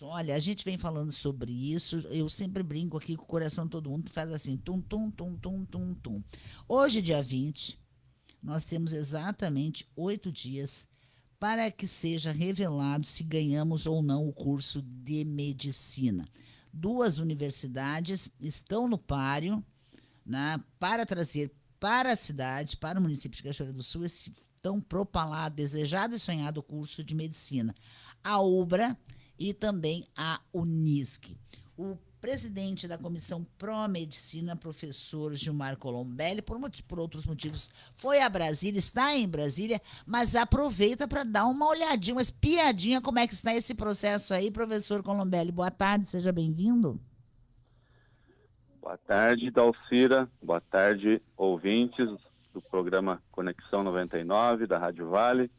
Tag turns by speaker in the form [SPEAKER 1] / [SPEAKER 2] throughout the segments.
[SPEAKER 1] Olha, a gente vem falando sobre isso, eu sempre brinco aqui com o coração, todo mundo faz assim, tum, tum, tum, tum, tum, tum. Hoje, dia 20, nós temos exatamente 8 dias para que seja revelado se ganhamos ou não o curso de medicina. Duas universidades estão no páreo, né, para trazer para a cidade, para o município de Cachoeira do Sul, esse tão propalado, desejado e sonhado curso de medicina. A UBRA e também a Unisc. O presidente da comissão pró-medicina, professor Gilmar Colombelli, por outros motivos, foi a Brasília, está em Brasília, mas aproveita para dar uma olhadinha, uma espiadinha como é que está esse processo aí, professor Colombelli. Boa tarde, seja bem-vindo.
[SPEAKER 2] Boa tarde, Dalcira. Boa tarde, ouvintes do programa Conexão 99 da Rádio Vale.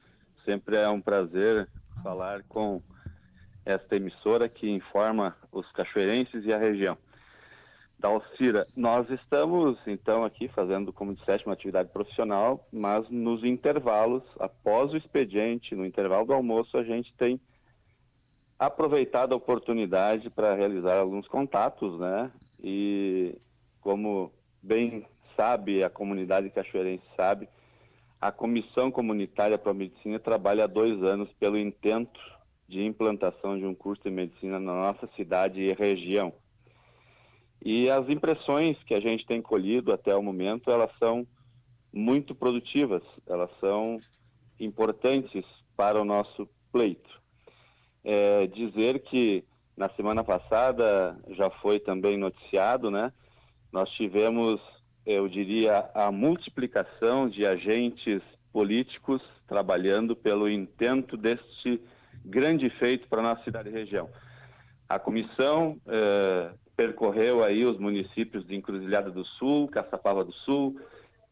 [SPEAKER 2] Sempre é um prazer falar com esta emissora que informa os cachoeirenses e a região. Dalcira, nós estamos então aqui fazendo, como disseste, uma atividade profissional, mas nos intervalos, após o expediente, no intervalo do almoço, a gente tem aproveitado a oportunidade para realizar alguns contatos, né? E como bem sabe, a comunidade cachoeirense sabe, a Comissão Comunitária para a Medicina trabalha há 2 anos pelo intento de implantação de um curso de medicina na nossa cidade e região. E as impressões que a gente tem colhido até o momento, elas são muito produtivas, elas são importantes para o nosso pleito. Dizer que na semana passada já foi também noticiado, né? Nós tivemos, eu diria, a multiplicação de agentes políticos trabalhando pelo intento deste grande feito para a nossa cidade e região. A comissão percorreu aí os municípios de Encruzilhada do Sul, Caçapava do Sul,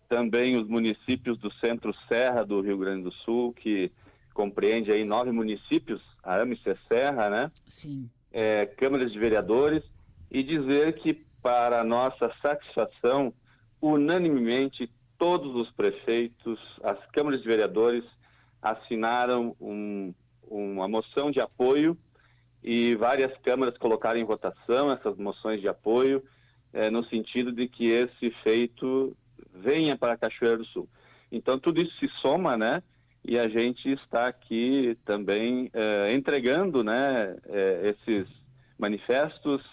[SPEAKER 2] também os municípios do Centro-Serra do Rio Grande do Sul, que compreende aí 9 municípios, Arame e Serra, né?
[SPEAKER 1] Sim.
[SPEAKER 2] Câmaras de vereadores, e dizer que, para nossa satisfação, unanimemente, todos os prefeitos, as câmaras de vereadores, assinaram uma moção de apoio e várias câmaras colocaram em votação essas moções de apoio, no sentido de que esse feito venha para a Cachoeira do Sul. Então, tudo isso se soma, né? E a gente está aqui também entregando, né, esses manifestos,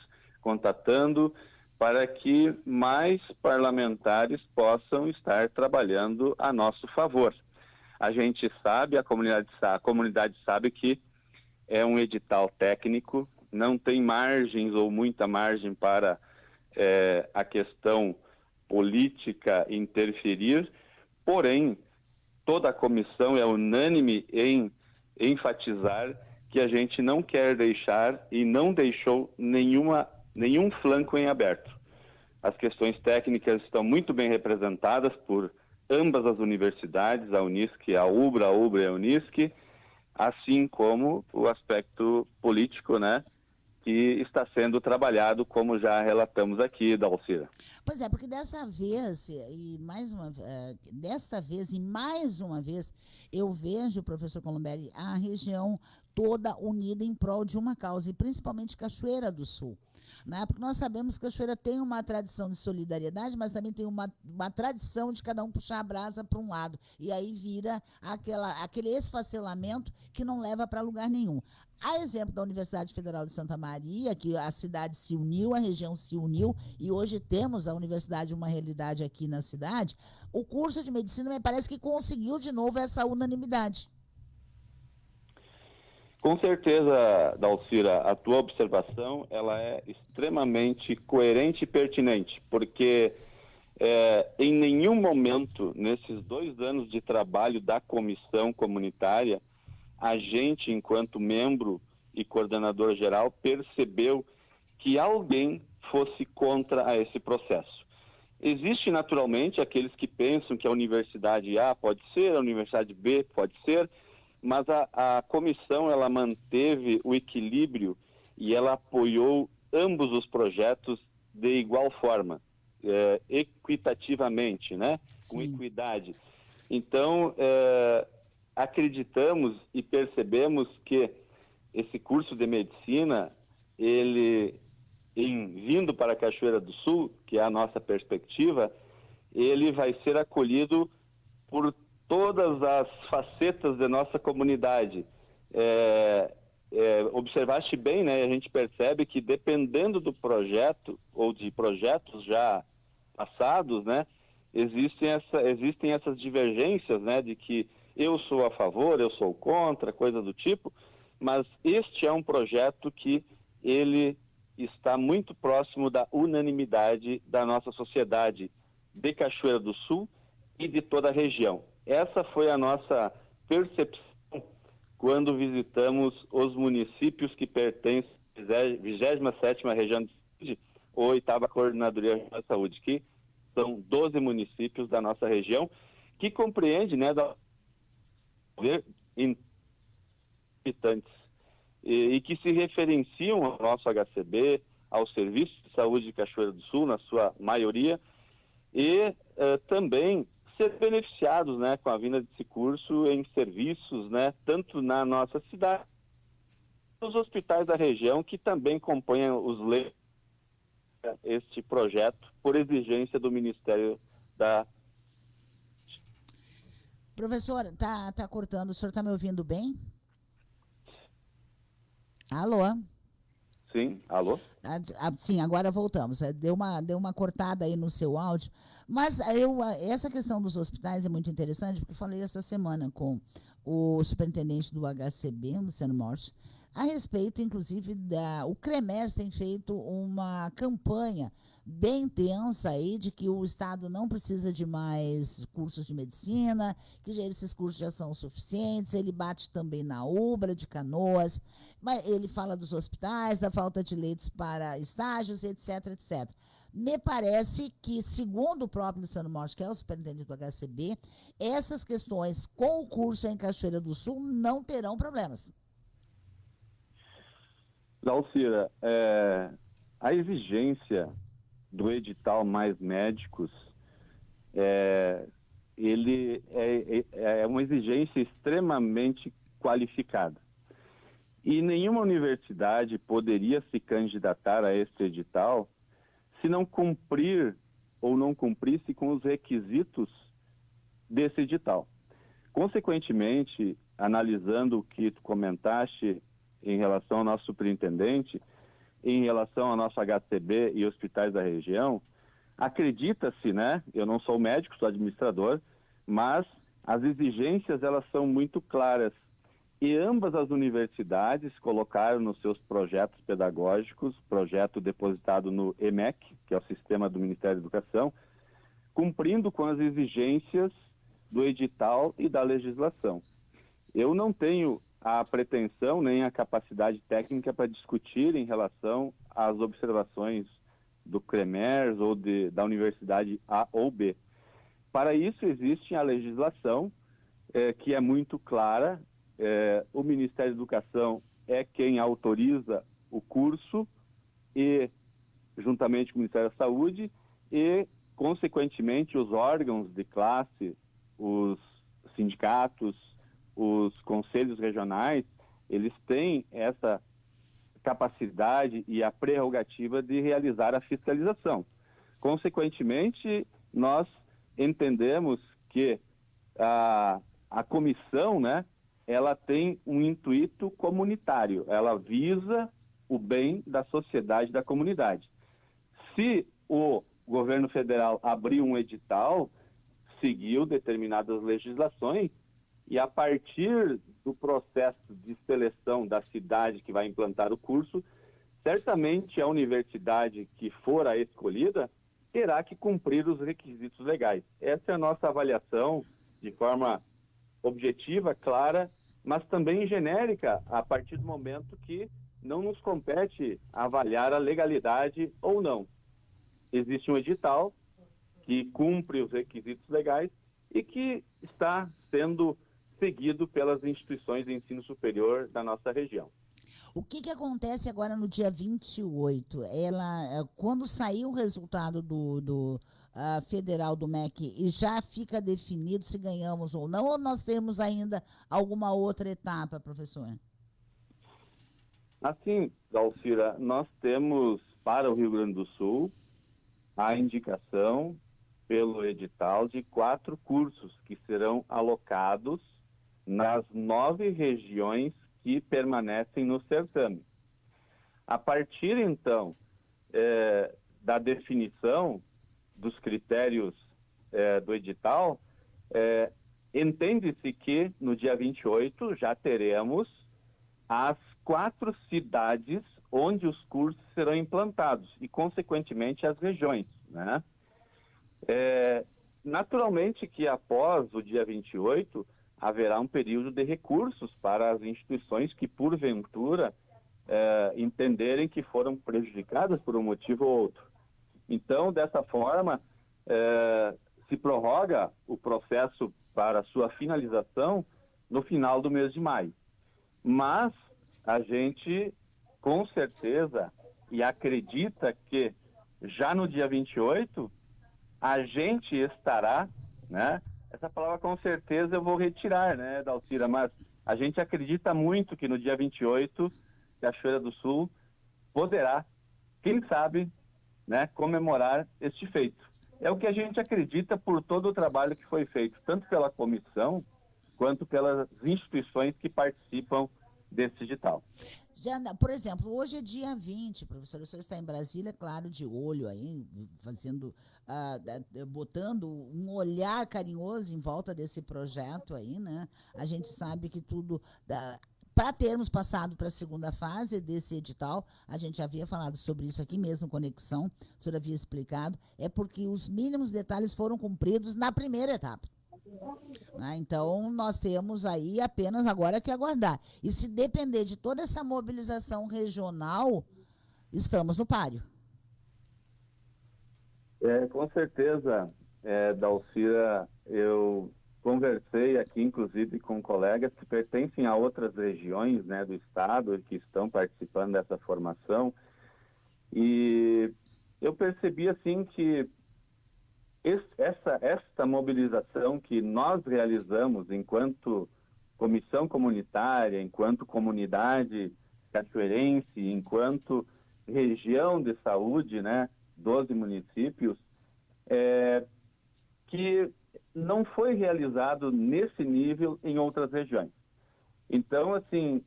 [SPEAKER 2] contatando para que mais parlamentares possam estar trabalhando a nosso favor. A gente sabe, a comunidade sabe que é um edital técnico, não tem margens ou muita margem para a questão política interferir, porém, toda a comissão é unânime em enfatizar que a gente não quer deixar e não deixou nenhum flanco em aberto. As questões técnicas estão muito bem representadas por ambas as universidades, a Unisc, a UBRA e a Unisc, assim como o aspecto político, né, que está sendo trabalhado, como já relatamos aqui, Dalcira.
[SPEAKER 1] Pois é, porque desta vez e mais uma vez, eu vejo, professor Colombelli, a região toda unida em prol de uma causa, e principalmente Cachoeira do Sul. Né? Porque nós sabemos que Cachoeira tem uma tradição de solidariedade, mas também tem uma tradição de cada um puxar a brasa para um lado. E aí vira aquele esfacelamento que não leva para lugar nenhum. A exemplo da Universidade Federal de Santa Maria, que a cidade se uniu, a região se uniu, e hoje temos a universidade uma realidade aqui na cidade, o curso de medicina me parece que conseguiu de novo essa unanimidade.
[SPEAKER 2] Com certeza, Dalcira, a tua observação ela é extremamente coerente e pertinente, porque em nenhum momento, nesses 2 anos de trabalho da comissão comunitária, a gente, enquanto membro e coordenador geral, percebeu que alguém fosse contra esse processo. Existe naturalmente aqueles que pensam que a universidade A pode ser, a universidade B pode ser, mas a comissão ela manteve o equilíbrio e ela apoiou ambos os projetos de igual forma, equitativamente, né? Com
[SPEAKER 1] Sim.
[SPEAKER 2] equidade. Então, acreditamos e percebemos que esse curso de medicina, ele, vindo para a Cachoeira do Sul, que é a nossa perspectiva, ele vai ser acolhido por todas as facetas da nossa comunidade. Observaste bem, né? A gente percebe que dependendo do projeto ou de projetos já passados, né? Existem essas divergências, né? De que eu sou a favor, eu sou contra, coisa do tipo, mas este é um projeto que ele está muito próximo da unanimidade da nossa sociedade de Cachoeira do Sul e de toda a região. Essa foi a nossa percepção quando visitamos os municípios que pertencem à 27ª Região de Saúde, ou 8ª Coordenadoria Regional de Saúde, que são 12 municípios da nossa região, que compreende, né, habitantes, e que se referenciam ao nosso HCB, ao Serviço de Saúde de Cachoeira do Sul, na sua maioria, e também ser beneficiados, né, com a vinda desse curso em serviços, né, tanto na nossa cidade, nos hospitais da região, que também compõem os leitos este projeto por exigência do Ministério da...
[SPEAKER 1] Professor, tá cortando, o senhor tá me ouvindo bem? Alô?
[SPEAKER 2] Sim, alô?
[SPEAKER 1] Sim, agora voltamos. Deu uma cortada aí no seu áudio, mas essa questão dos hospitais é muito interessante, porque eu falei essa semana com o superintendente do HCB, Luciano Morse, a respeito, inclusive, o CREMERS tem feito uma campanha bem intensa aí de que o Estado não precisa de mais cursos de medicina, que esses cursos já são suficientes. Ele bate também na UBRA de Canoas, mas ele fala dos hospitais, da falta de leitos para estágios, etc, etc. Me parece que, segundo o próprio Luciano Morte, que é o superintendente do HCB, essas questões com o curso em Cachoeira do Sul não terão problemas.
[SPEAKER 2] Dalcira, a exigência do edital Mais Médicos, ele é uma exigência extremamente qualificada. E nenhuma universidade poderia se candidatar a esse edital se não cumprir ou não cumprisse com os requisitos desse edital. Consequentemente, analisando o que tu comentaste em relação ao nosso superintendente, em relação ao nosso HCB e hospitais da região, acredita-se, né? Eu não sou médico, sou administrador, mas as exigências elas são muito claras. E ambas as universidades colocaram nos seus projetos pedagógicos, projeto depositado no EMEC, que é o sistema do Ministério da Educação, cumprindo com as exigências do edital e da legislação. Eu não tenho a pretensão nem a capacidade técnica para discutir em relação às observações do CREMERS ou da Universidade A ou B. Para isso existe a legislação, que é muito clara. O Ministério da Educação é quem autoriza o curso e, juntamente com o Ministério da Saúde, e, consequentemente, os órgãos de classe, os sindicatos, os conselhos regionais, eles têm essa capacidade e a prerrogativa de realizar a fiscalização. Consequentemente, nós entendemos que a comissão, né, ela tem um intuito comunitário, ela visa o bem da sociedade, da comunidade. Se o governo federal abrir um edital, seguiu determinadas legislações, e a partir do processo de seleção da cidade que vai implantar o curso, certamente a universidade que for a escolhida terá que cumprir os requisitos legais. Essa é a nossa avaliação de forma objetiva, clara, mas também genérica, a partir do momento que não nos compete avaliar a legalidade ou não. Existe um edital que cumpre os requisitos legais e que está sendo seguido pelas instituições de ensino superior da nossa região.
[SPEAKER 1] O que acontece agora no dia 28? Quando sair o resultado do federal do MEC, e já fica definido se ganhamos ou não, ou nós temos ainda alguma outra etapa, professor?
[SPEAKER 2] Assim, Dalcira, nós temos para o Rio Grande do Sul a indicação pelo edital de 4 cursos que serão alocados nas 9 regiões que permanecem no certame. A partir, então, da definição dos critérios do edital, entende-se que no dia 28 já teremos as 4 cidades onde os cursos serão implantados e, consequentemente, as regiões, né? Naturalmente que após o dia 28 haverá um período de recursos para as instituições que, porventura, entenderem que foram prejudicadas por um motivo ou outro. Então, dessa forma, se prorroga o processo para sua finalização no final do mês de maio. Mas a gente, com certeza, e acredita que já no dia 28, a gente estará, né? Essa palavra com certeza eu vou retirar, né, Dalcira? Mas a gente acredita muito que no dia 28, Cachoeira do Sul poderá, quem sabe, né, comemorar este feito. É o que a gente acredita por todo o trabalho que foi feito, tanto pela comissão, quanto pelas instituições que participam desse edital.
[SPEAKER 1] Por exemplo, hoje é dia 20, professor, o senhor está em Brasília, claro, de olho aí, fazendo, botando um olhar carinhoso em volta desse projeto aí, né? A gente sabe que tudo... Para termos passado para a segunda fase desse edital, a gente já havia falado sobre isso aqui mesmo, Conexão, o senhor havia explicado, é porque os mínimos detalhes foram cumpridos na primeira etapa. Então, nós temos aí apenas agora que aguardar. E se depender de toda essa mobilização regional, estamos no páreo.
[SPEAKER 2] Com certeza, Dalcira, eu conversei aqui, inclusive, com colegas que pertencem a outras regiões, né, do estado que estão participando dessa formação, e eu percebi, assim, que esta mobilização que nós realizamos enquanto comissão comunitária, enquanto comunidade cachoeirense, enquanto região de saúde, né, 12 municípios, que não foi realizado nesse nível em outras regiões. Então, assim,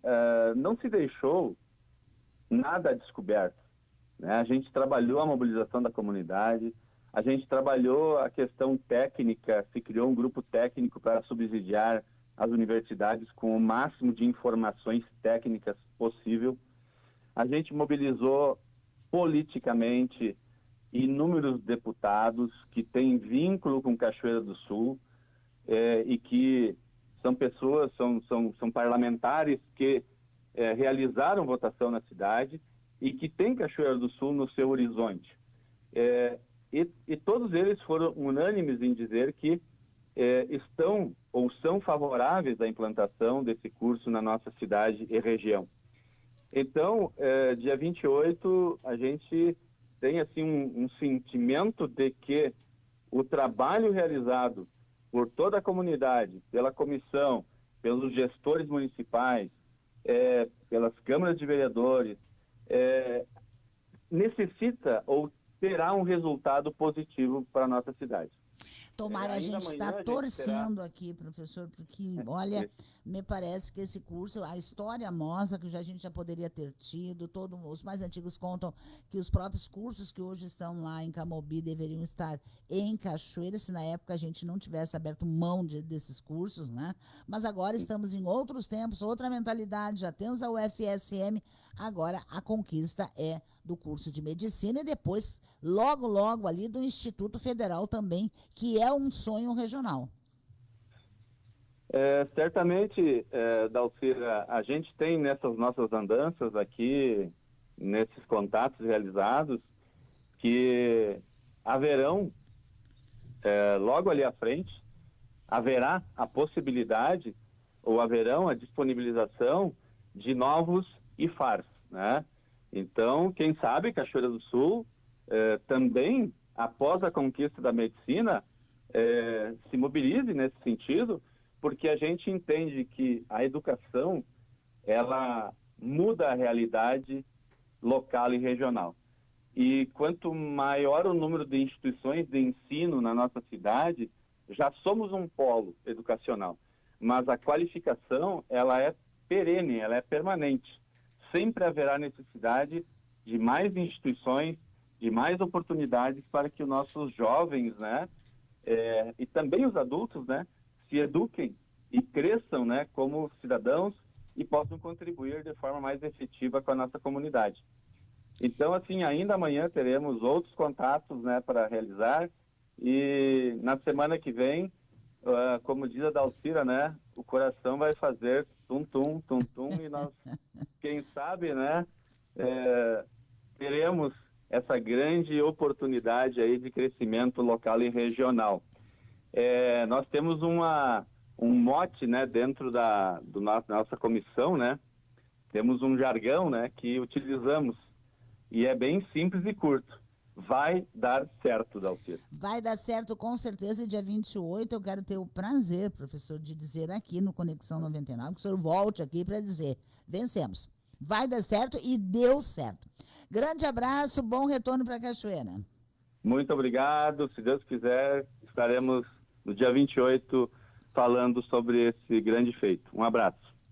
[SPEAKER 2] não se deixou nada descoberto, né? A gente trabalhou a mobilização da comunidade, a gente trabalhou a questão técnica, se criou um grupo técnico para subsidiar as universidades com o máximo de informações técnicas possível. A gente mobilizou politicamente inúmeros deputados que têm vínculo com Cachoeira do Sul e que são pessoas, são parlamentares que realizaram votação na cidade e que têm Cachoeira do Sul no seu horizonte. E todos eles foram unânimes em dizer que estão ou são favoráveis à implantação desse curso na nossa cidade e região. Então, dia 28, a gente tem assim um sentimento de que o trabalho realizado por toda a comunidade, pela comissão, pelos gestores municipais, pelas câmaras de vereadores, necessita ou terá um resultado positivo para a nossa cidade.
[SPEAKER 1] Tomara, a gente está torcendo aqui, professor, porque, olha, me parece que esse curso, a história mostra que a gente já poderia ter tido, os mais antigos contam que os próprios cursos que hoje estão lá em Camobi deveriam estar em Cachoeira, se na época a gente não tivesse aberto mão desses cursos, né? Mas agora estamos em outros tempos, outra mentalidade, já temos a UFSM, agora a conquista é do curso de medicina e depois, logo, logo ali do Instituto Federal também, que é um sonho regional.
[SPEAKER 2] Certamente, Dalcira, a gente tem nessas nossas andanças aqui, nesses contatos realizados, que haverão, logo ali à frente, haverá a possibilidade ou haverão a disponibilização de novos IFARs, né? Então, quem sabe Cachoeira do Sul também, após a conquista da medicina, se mobilize nesse sentido, porque a gente entende que a educação, ela muda a realidade local e regional. E quanto maior o número de instituições de ensino na nossa cidade, já somos um polo educacional. Mas a qualificação, ela é perene, ela é permanente. Sempre haverá necessidade de mais instituições, de mais oportunidades para que os nossos jovens, né, e também os adultos, né, se eduquem e cresçam, né, como cidadãos e possam contribuir de forma mais efetiva com a nossa comunidade. Então, assim, ainda amanhã teremos outros contatos, né, para realizar, e na semana que vem, como diz a Dalcira, né, o coração vai fazer tum-tum, tum-tum, e nós, quem sabe, né, teremos essa grande oportunidade aí de crescimento local e regional. Nós temos um mote, né, dentro da nossa comissão, né, temos um jargão, né, que utilizamos, e é bem simples e curto. Vai dar certo, Dalcir.
[SPEAKER 1] Vai dar certo, com certeza. Dia 28 eu quero ter o prazer, professor, de dizer aqui no Conexão 99, que o senhor volte aqui para dizer, vencemos. Vai dar certo e deu certo. Grande abraço, bom retorno para Cachoeira.
[SPEAKER 2] Muito obrigado. Se Deus quiser, estaremos no dia 28 falando sobre esse grande feito. Um abraço.